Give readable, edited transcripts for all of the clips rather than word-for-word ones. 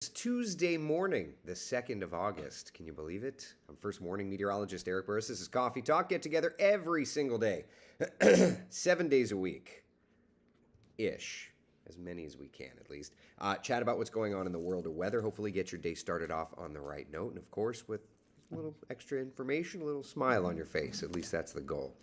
It's Tuesday morning, the 2nd of August. Can you believe it? I'm first morning meteorologist Eric Burris. This is Coffee Talk. Get together every single day, 7 days a week ish, as many as we can at least. Chat about what's going on in the world of weather. Hopefully, get your day started off on the right note. And of course, with a little extra information, a little smile on your face. At least that's the goal.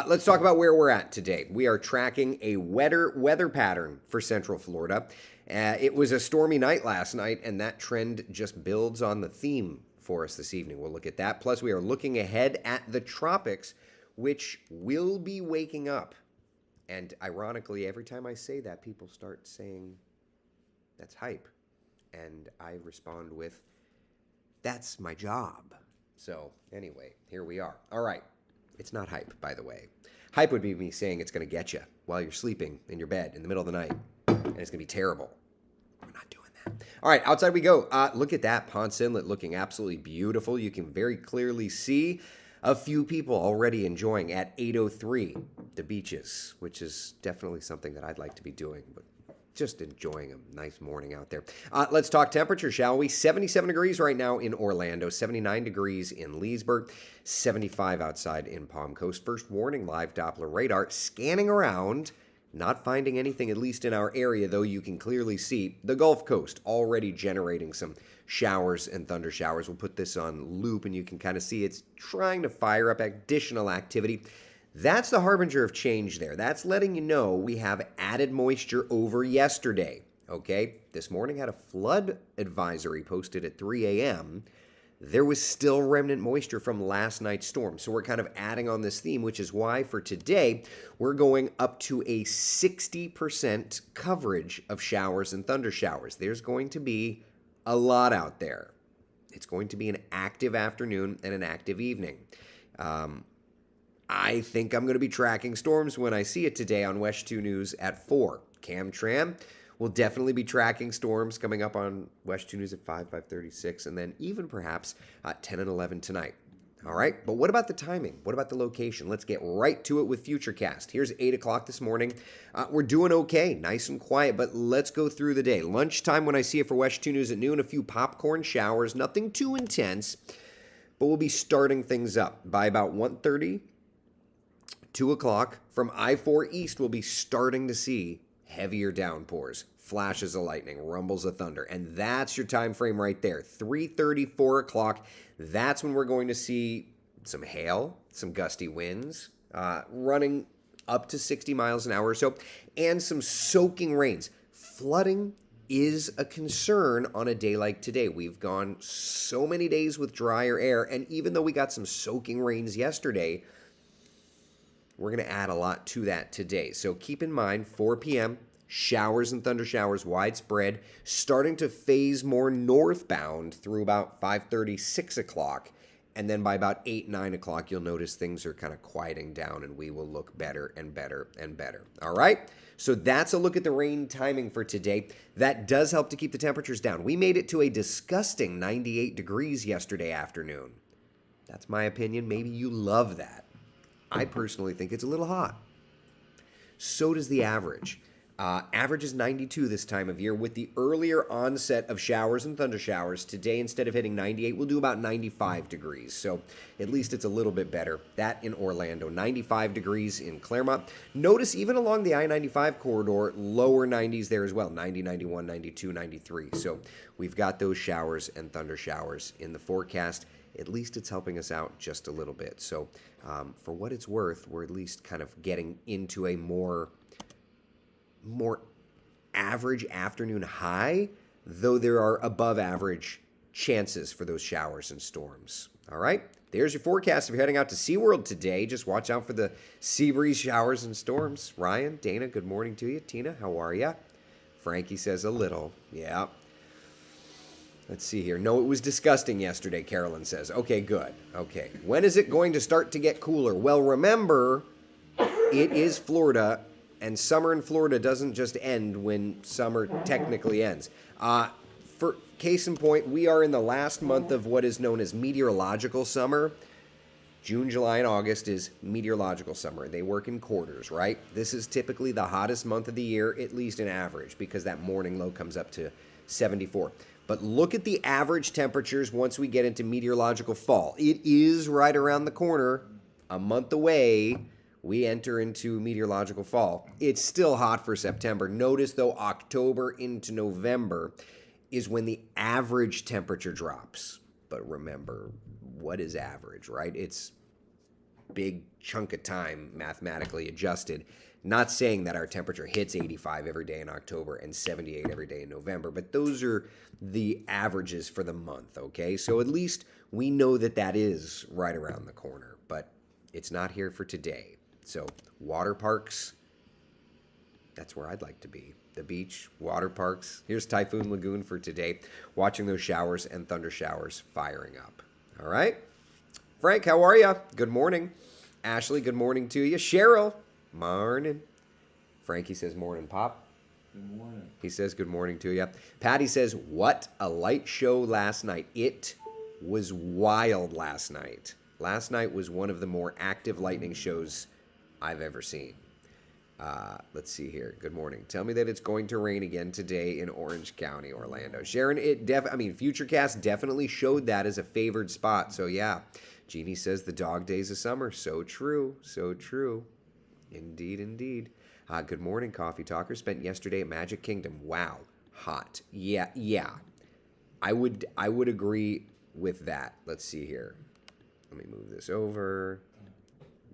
Let's talk about where we're at today. We are tracking a wetter weather pattern for Central Florida. It was a stormy night last night, and that trend just builds on the theme for us this evening. We'll look at that. Plus, we are looking ahead at the tropics, which will be waking up. And ironically, every time I say that, people start saying, that's hype. And I respond with, that's my job. So anyway, here we are. All right. It's not hype, by the way. Hype would be me saying it's going to get you while you're sleeping in your bed in the middle of the night. And it's going to be terrible. We're not doing that. All right, outside we go. Look at that Ponce Inlet looking absolutely beautiful. You can very clearly see a few people already enjoying at 8:03 the beaches, which is definitely something that I'd like to be doing, but just enjoying a nice morning out there. Let's talk temperature, shall we? 77 degrees right now in Orlando, 79 degrees in Leesburg, 75 outside in Palm Coast. First warning, live Doppler radar, scanning around, not finding anything, at least in our area, though you can clearly see the Gulf Coast already generating some showers and thunder showers. We'll put this on loop, and you can kind of see it's trying to fire up additional activity. That's the harbinger of change there. That's letting you know we have added moisture over yesterday, okay? This morning had a flood advisory posted at 3 a.m., there was still remnant moisture from last night's storm. So we're kind of adding on this theme, which is why for today, we're going up to a 60% coverage of showers and thunder showers. There's going to be a lot out there. It's going to be an active afternoon and an active evening. I think I'm going to be tracking storms when I see it today on West 2 News at 4. Cam Tram will definitely be tracking storms coming up on West 2 News at 5, 5:36, and then even perhaps 10 and 11 tonight. All right, but what about the timing? What about the location? Let's get right to it with Futurecast. Here's 8 o'clock this morning. We're doing okay, nice and quiet, but let's go through the day. Lunchtime when I see it for West 2 News at noon, a few popcorn showers, nothing too intense, but we'll be starting things up by about 1:30, 2 o'clock. From I-4 East, we'll be starting to see heavier downpours, flashes of lightning, rumbles of thunder, and that's your time frame right there. 3:30, 4 o'clock, that's when we're going to see some hail, some gusty winds, running up to 60 miles an hour or so, and some soaking rains. Flooding is a concern on a day like today. We've gone so many days with drier air, and even though we got some soaking rains yesterday, we're going to add a lot to that today. So keep in mind, 4 p.m., showers and thunder showers widespread, starting to phase more northbound through about 5:30, 6 o'clock. And then by about 8, 9 o'clock, you'll notice things are kind of quieting down and we will look better and better and better. All right? So that's a look at the rain timing for today. That does help to keep the temperatures down. We made it to a disgusting 98 degrees yesterday afternoon. That's my opinion. Maybe you love that. I personally think it's a little hot. So does the average. Average is 92 this time of year. With the earlier onset of showers and thunder showers, today instead of hitting 98, we'll do about 95 degrees. So at least it's a little bit better. That in Orlando, 95 degrees in Claremont. Notice even along the I-95 corridor, lower 90s there as well, 90, 91, 92, 93. So we've got those showers and thunder showers in the forecast. At least it's helping us out just a little bit. So for what it's worth, we're at least kind of getting into a more average afternoon high, though there are above average chances for those showers and storms. All right, there's your forecast. If you're heading out to SeaWorld today, just watch out for the sea breeze showers and storms. Ryan, Dana, good morning to you. Tina, how are ya? Frankie says a little. Yeah. Let's see here. No, it was disgusting yesterday, Carolyn says. Okay, good. Okay. When is it going to start to get cooler? Well, remember, it is Florida, and summer in Florida doesn't just end when summer technically ends. For case in point, we are in the last month of what is known as meteorological summer. June, July, and August is meteorological summer. They work in quarters, right? This is typically the hottest month of the year, at least in average, because that morning low comes up to 74. But look at the average temperatures once we get into meteorological fall. It is right around the corner, a month away. We enter into meteorological fall. It's still hot for September. Notice, though, October into November is when the average temperature drops. But remember, what is average, right? It's big chunk of time mathematically adjusted. Not saying that our temperature hits 85 every day in October and 78 every day in November, but those are the averages for the month, okay? So at least we know that that is right around the corner, but it's not here for today. So water parks, that's where I'd like to be. The beach, water parks. Here's Typhoon Lagoon for today, watching those showers and thunder showers firing up. All right? Frank, how are you? Good morning. Ashley, good morning to you. Cheryl, morning. Frankie says morning, Pop. Good morning. He says good morning to you. Patty says, what a light show last night. It was wild last night. Last night was one of the more active lightning shows I've ever seen. Let's see here. Good morning. Tell me that it's going to rain again today in Orange County, Orlando. Sharon, Futurecast definitely showed that as a favored spot. So yeah, Jeannie says the dog days of summer. So true. So true. Indeed, indeed. Good morning, Coffee Talker. Spent yesterday at Magic Kingdom. Wow. Hot. Yeah. I would agree with that. Let's see here. Let me move this over.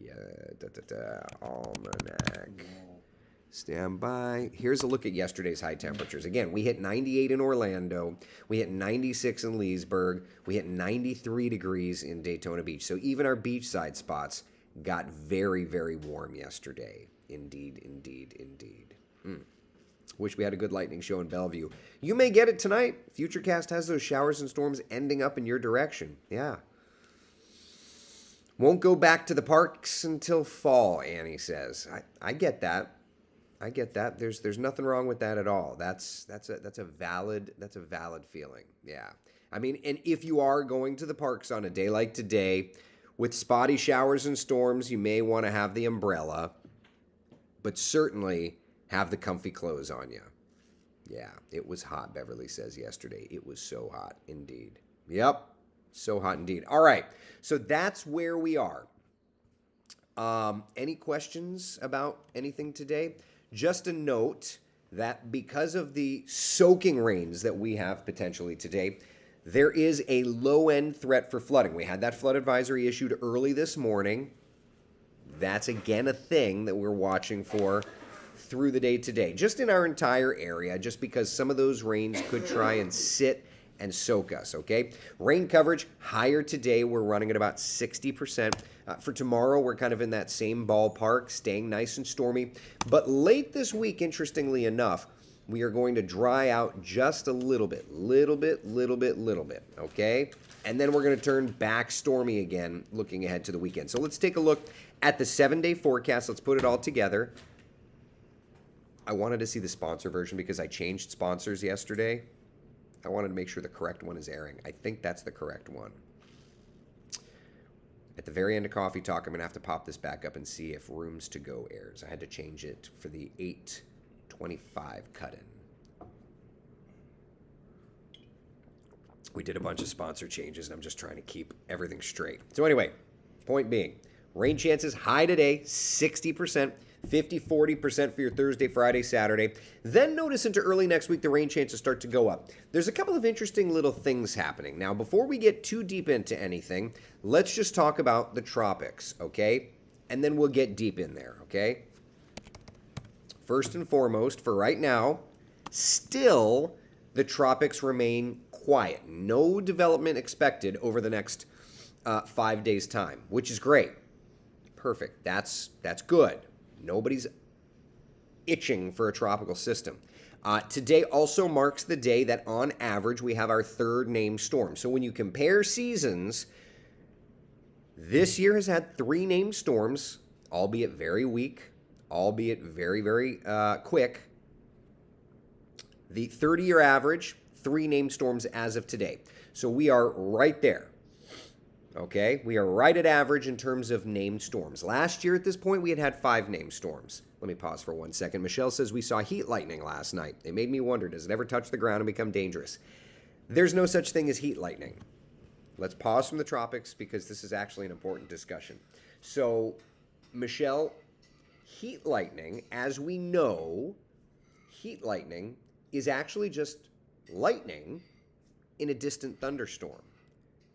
Yeah, almanac. Stand by. Here's a look at yesterday's high temperatures. Again, we hit 98 in Orlando. We hit 96 in Leesburg. We hit 93 degrees in Daytona Beach. So even our beachside spots got very, very warm yesterday. Indeed. Wish we had a good lightning show in Bellevue. You may get it tonight. Futurecast has those showers and storms ending up in your direction. Yeah. Won't go back to the parks until fall, Annie says. I get that. There's nothing wrong with that at all. That's a valid feeling. Yeah. I mean, and if you are going to the parks on a day like today, with spotty showers and storms, you may want to have the umbrella, but certainly have the comfy clothes on you. Yeah, it was hot, Beverly says yesterday. It was so hot indeed. Yep. So hot indeed. All right. So that's where we are. Any questions about anything today? Just a note that because of the soaking rains that we have potentially today, there is a low-end threat for flooding. We had that flood advisory issued early this morning. That's again a thing that we're watching for through the day today. Just in our entire area, just because some of those rains could try and sit and soak us, okay? Rain coverage higher today. We're running at about 60%. For tomorrow, we're kind of in that same ballpark, staying nice and stormy. But late this week, interestingly enough, we are going to dry out just a little bit, okay? And then we're going to turn back stormy again, looking ahead to the weekend. So let's take a look at the 7-day forecast. Let's put it all together. I wanted to see the sponsor version because I changed sponsors yesterday. I wanted to make sure the correct one is airing. I think that's the correct one. At the very end of Coffee Talk, I'm going to have to pop this back up and see if Rooms to Go airs. I had to change it for the 8:25 cut-in. We did a bunch of sponsor changes, and I'm just trying to keep everything straight. So anyway, point being, rain chances high today, 60%. 50-40% for your Thursday, Friday, Saturday. Then notice into early next week, the rain chances start to go up. There's a couple of interesting little things happening. Now, before we get too deep into anything, let's just talk about the tropics, okay? And then we'll get deep in there, okay? First and foremost, for right now, still the tropics remain quiet. No development expected over the next 5 days' time, which is great. Perfect. That's good. Nobody's itching for a tropical system. Today also marks the day that, on average, we have our third named storm. So when you compare seasons, this year has had 3 named storms, albeit very weak, albeit very, very quick. The 30-year average, 3 named storms as of today. So we are right there. Okay, we are right at average in terms of named storms. Last year at this point, we had 5 named storms. Let me pause for 1 second. Michelle says we saw heat lightning last night. It made me wonder, does it ever touch the ground and become dangerous? There's no such thing as heat lightning. Let's pause from the tropics because this is actually an important discussion. So, Michelle, heat lightning, as we know, heat lightning is actually just lightning in a distant thunderstorm.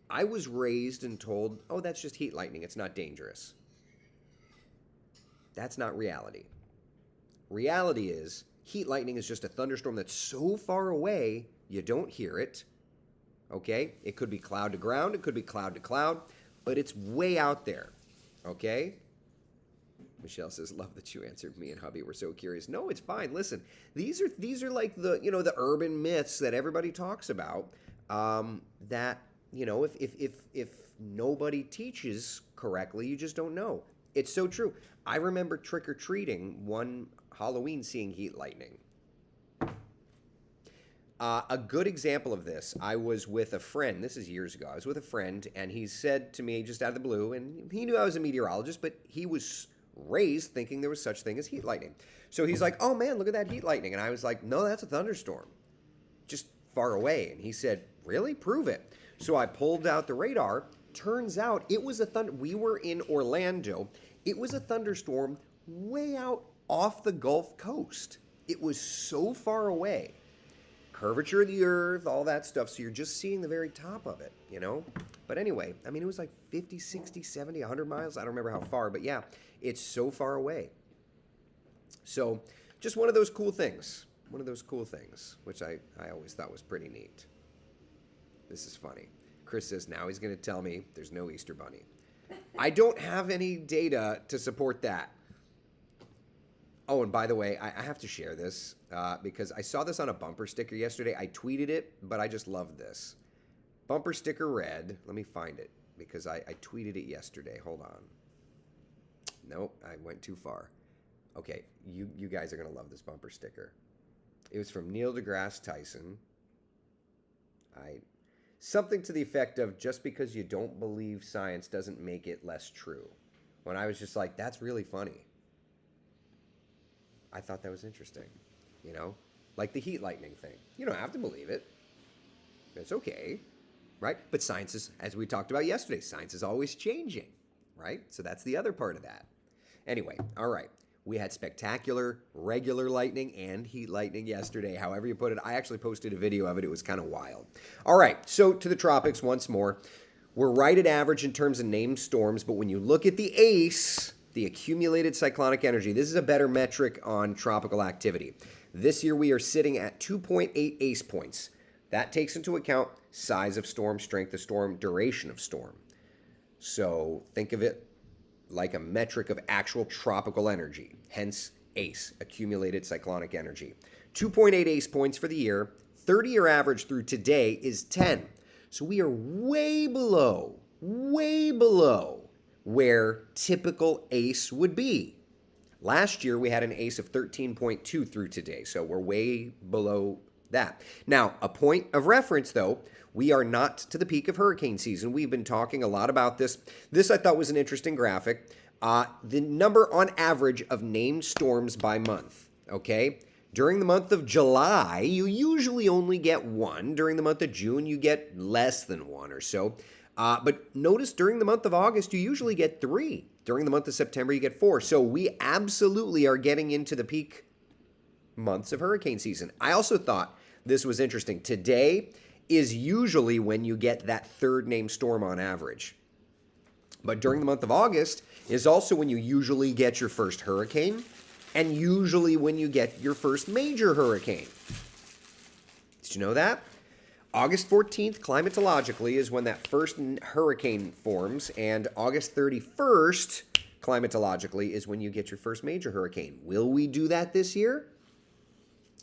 I was raised and told, oh, that's just heat lightning. It's not dangerous. That's not reality. Reality is heat lightning is just a thunderstorm that's so far away you don't hear it. Okay? It could be cloud to ground. It could be cloud to cloud. But it's way out there. Okay? Michelle says, love that you answered me and hubby. We're so curious. No, it's fine. Listen, these are like the urban myths that everybody talks about, that, if nobody teaches correctly, you just don't know. It's so true. I remember trick-or-treating one Halloween seeing heat lightning. A good example of this, I was with a friend. This is years ago. I was with a friend, and he said to me just out of the blue, and he knew I was a meteorologist, but he was raised thinking there was such thing as heat lightning. So he's like, oh man, look at that heat lightning. And I was like, no, that's a thunderstorm, just far away. And he said, really? Prove it. So I pulled out the radar. Turns out it was we were in Orlando. It was a thunderstorm way out off the Gulf Coast. It was so far away. Curvature of the earth, all that stuff. So you're just seeing the very top of it, But anyway, I mean, it was like 50, 60, 70, 100 miles. I don't remember how far, but yeah, it's so far away. So just one of those cool things. One of those cool things, which I always thought was pretty neat. This is funny. Chris says, now he's going to tell me there's no Easter Bunny. I don't have any data to support that. Oh, and by the way, I have to share this because I saw this on a bumper sticker yesterday. I tweeted it, but I just love this. Bumper sticker read, let me find it because I tweeted it yesterday. Hold on. Nope, I went too far. Okay, you guys are going to love this bumper sticker. It was from Neil deGrasse Tyson. Something to the effect of, just because you don't believe science doesn't make it less true. When I was just like, that's really funny. I thought that was interesting, like the heat lightning thing. You don't have to believe it. It's okay, right? But science is, as we talked about yesterday, science is always changing, right? So that's the other part of that. Anyway, all right. We had spectacular, regular lightning and heat lightning yesterday, however you put it. I actually posted a video of it. It was kind of wild. All right, so to the tropics once more. We're right at average in terms of named storms, but when you look at the ACE, the accumulated cyclonic energy, this is a better metric on tropical activity. This year we are sitting at 2.8 ACE points. That takes into account size of storm, strength of storm, duration of storm. So think of it like a metric of actual tropical energy, hence ACE, accumulated cyclonic energy. 2.8 ACE points for the year. 30-year average through today is 10. So we are way below where typical ACE would be. Last year, we had an ACE of 13.2 through today, so we're way below that. Now, a point of reference, though, we are not to the peak of hurricane season. We've been talking a lot about this. This, I thought, was an interesting graphic. The number on average of named storms by month, okay? During the month of July, you usually only get one. During the month of June, you get less than one or so. But notice during the month of August, you usually get 3. During the month of September, you get 4. So we absolutely are getting into the peak months of hurricane season. I also thought this was interesting. Today is usually when you get that third named storm on average. But during the month of August is also when you usually get your first hurricane and usually when you get your first major hurricane. Did you know that? August 14th, climatologically, is when that first hurricane forms, and August 31st, climatologically, is when you get your first major hurricane. Will we do that this year?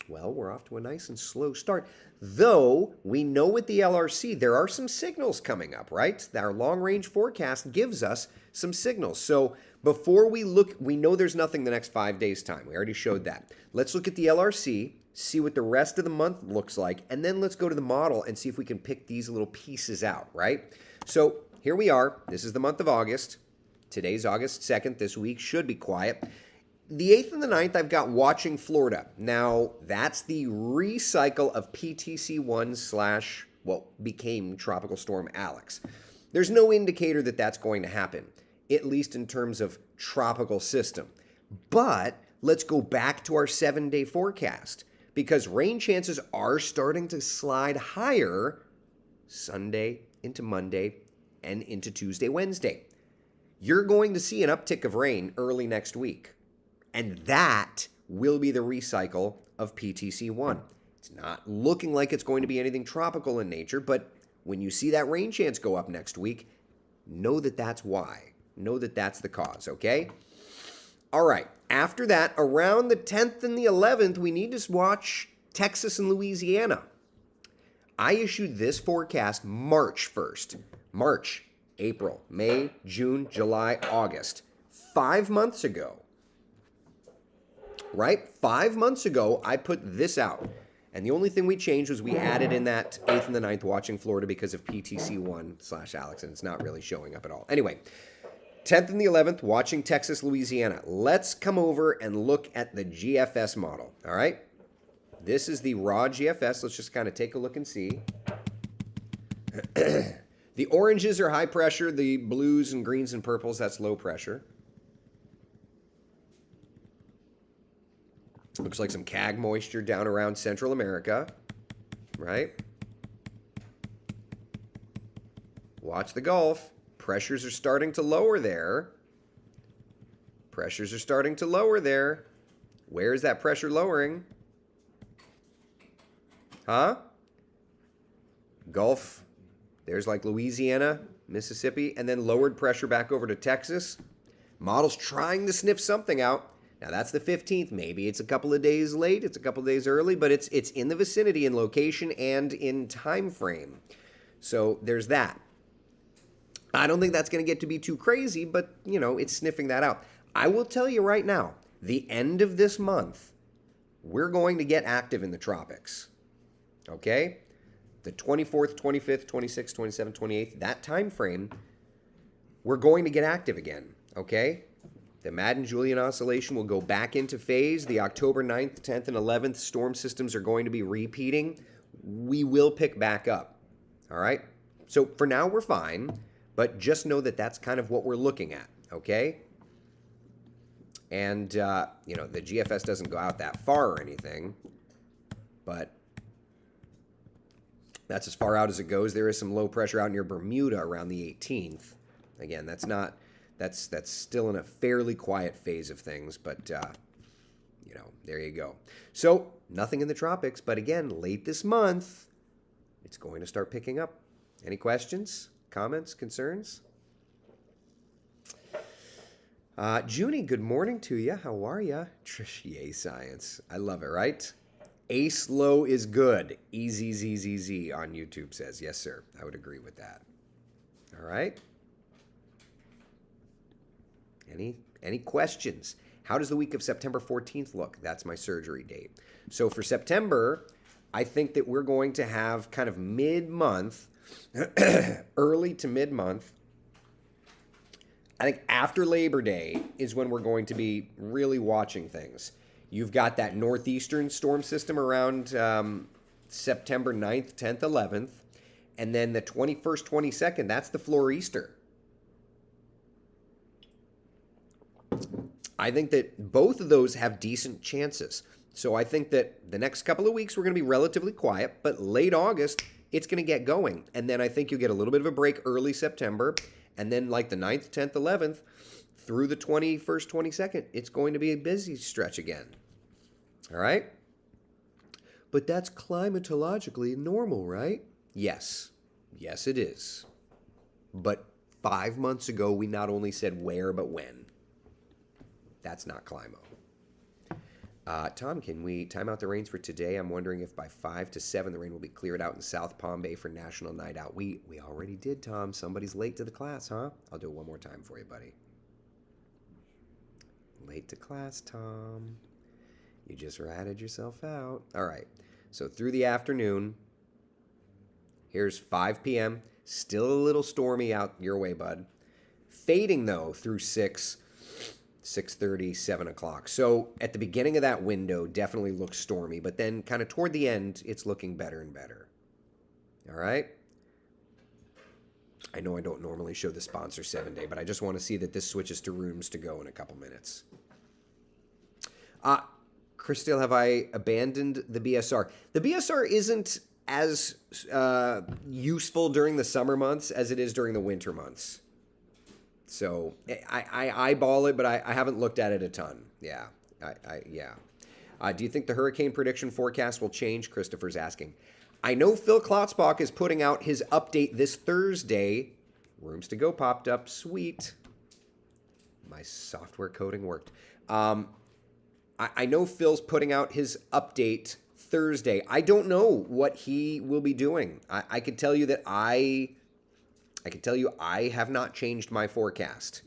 Well, we're off to a nice and slow start, though we know with the LRC there are some signals coming up, right? Our long-range forecast gives us some signals. So before we look, we know there's nothing the next 5 days' time. We already showed that. Let's look at the LRC, see what the rest of the month looks like, and then let's go to the model and see if we can pick these little pieces out, right? So here we are. This is the month of August. Today's August 2nd. This week should be quiet. The 8th and the 9th, I've got watching Florida. Now, that's the recycle of PTC1 what became Tropical Storm Alex. There's no indicator that that's going to happen, at least in terms of tropical system. But let's go back to our 7-day forecast, because rain chances are starting to slide higher Sunday into Monday and into Tuesday, Wednesday. You're going to see an uptick of rain early next week, and that will be the recycle of PTC1. It's not looking like it's going to be anything tropical in nature, but when you see that rain chance go up next week, know that that's why. Know that that's the cause, okay? All right, after that, around the 10th and the 11th, we need to watch Texas and Louisiana. I issued this forecast March 1st. March, April, May, June, July, August. 5 months ago. Right? 5 months ago, I put this out. And the only thing we changed was we added in that 8th and the 9th watching Florida because of PTC1/Alex, and it's not really showing up at all. Anyway, 10th and the 11th, watching Texas, Louisiana. Let's come over and look at the GFS model, all right? This is the raw GFS. Let's just kind of take a look and see. The oranges are high pressure. The blues and greens and purples, that's low pressure. Looks like some CAG moisture down around Central America, right? Watch the Gulf. Pressures are starting to lower there. Pressures are starting to lower there. Where is that pressure lowering? Huh? Gulf. There's like Louisiana, Mississippi, and then lowered pressure back over to Texas. Model's trying to sniff something out. Now, that's the 15th. Maybe it's a couple of days late. It's a couple of days early, but it's in the vicinity in location and in time frame. So there's that. I don't think that's going to get to be too crazy, but, you know, it's sniffing that out. I will tell you right now, the end of this month, we're going to get active in the tropics. Okay? The 24th, 25th, 26th, 27th, 28th, that time frame, we're going to get active again. Okay? The Madden-Julian oscillation will go back into phase. The October 9th, 10th, and 11th storm systems are going to be repeating. We will pick back up. All right? So for now, we're fine. But just know that that's kind of what we're looking at. Okay? And, you know, the GFS doesn't go out that far or anything. But that's as far out as it goes. There is some low pressure out near Bermuda around the 18th. Again, that's not... That's still in a fairly quiet phase of things, but, you know, there you go. So, nothing in the tropics, but again, late this month, it's going to start picking up. Any questions, comments, concerns? Junie, good morning to you. How are you? Trish, yay, science. I love it, right? Ace low is good. EZZZZ on YouTube says. Yes, sir. I would agree with that. All right. Any questions? How does the week of September 14th look? That's my surgery date. So for September, I think that we're going to have kind of mid-month, early to mid-month. I think after Labor Day is when we're going to be really watching things. You've got that northeastern storm system around September 9th, 10th, 11th. And then the 21st, 22nd, that's the Floreaster. I think that both of those have decent chances. So I think that the next couple of weeks we're going to be relatively quiet, but late August, it's going to get going. And then I think you'll get a little bit of a break early September. And then like the 9th, 10th, 11th, through the 21st, 22nd, it's going to be a busy stretch again. All right? But that's climatologically normal, right? Yes. Yes, it is. But 5 months ago, we not only said where, but when. That's not climo. Tom, can we time out the rains for today? I'm wondering if by 5 to 7 the rain will be cleared out in South Palm Bay for National Night Out. We already did, Tom. Somebody's late to the class, huh? I'll do it one more time for you, buddy. Late to class, Tom. You just ratted yourself out. All right. So through the afternoon, here's 5 p.m. Still a little stormy out your way, bud. Fading, though, through 6:30, 7 o'clock. So at the beginning of that window, definitely looks stormy. But then kind of toward the end, it's looking better and better. All right. I know I don't normally show the sponsor 7-day, but I just want to see that this switches to rooms to go in a couple minutes. Christelle, have I abandoned the BSR? The BSR isn't as useful during the summer months as it is during the winter months. So I eyeball it, but I haven't looked at it a ton. Yeah. Do you think the hurricane prediction forecast will change? Christopher's asking. I know Phil Klotzbach is putting out his update this Thursday. Rooms to go popped up. Sweet. My software coding worked. I know Phil's putting out his update Thursday. I don't know what he will be doing. I could tell you that I have not changed my forecast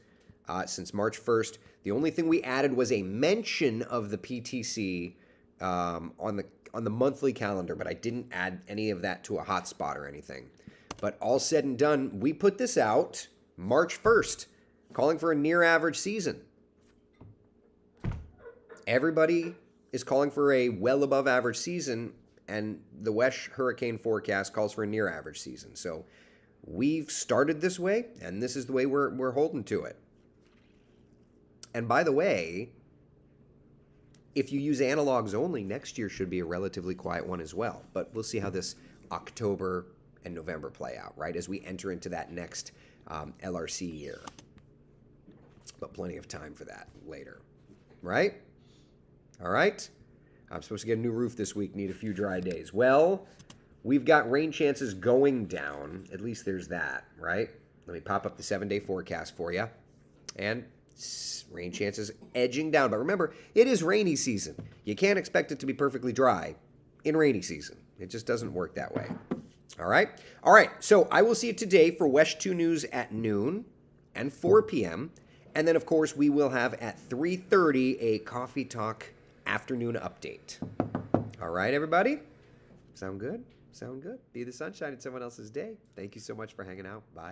since March 1st. The only thing we added was a mention of the PTC on the monthly calendar, but I didn't add any of that to a hotspot or anything. But all said and done, we put this out March 1st, calling for a near average season. Everybody is calling for a well above average season, and the WESH hurricane forecast calls for a near average season. So we've started this way, and this is the way we're holding to it. And by the way, if you use analogs only, next year should be a relatively quiet one as well. But we'll see how this October and November play out, right, as we enter into that next LRC year. But plenty of time for that later, right? All right. I'm supposed to get a new roof this week. Need a few dry days. Well, we've got rain chances going down. At least there's that, right? Let me pop up the 7-day forecast for you. And rain chances edging down. But remember, it is rainy season. You can't expect it to be perfectly dry in rainy season. It just doesn't work that way. All right. All right. So I will see you today for WESH 2 News at noon and 4 p.m. And then, of course, we will have at 3:30 a Coffee Talk afternoon update. All right, everybody? Sound good? Sound good? Be the sunshine in someone else's day. Thank you so much for hanging out. Bye.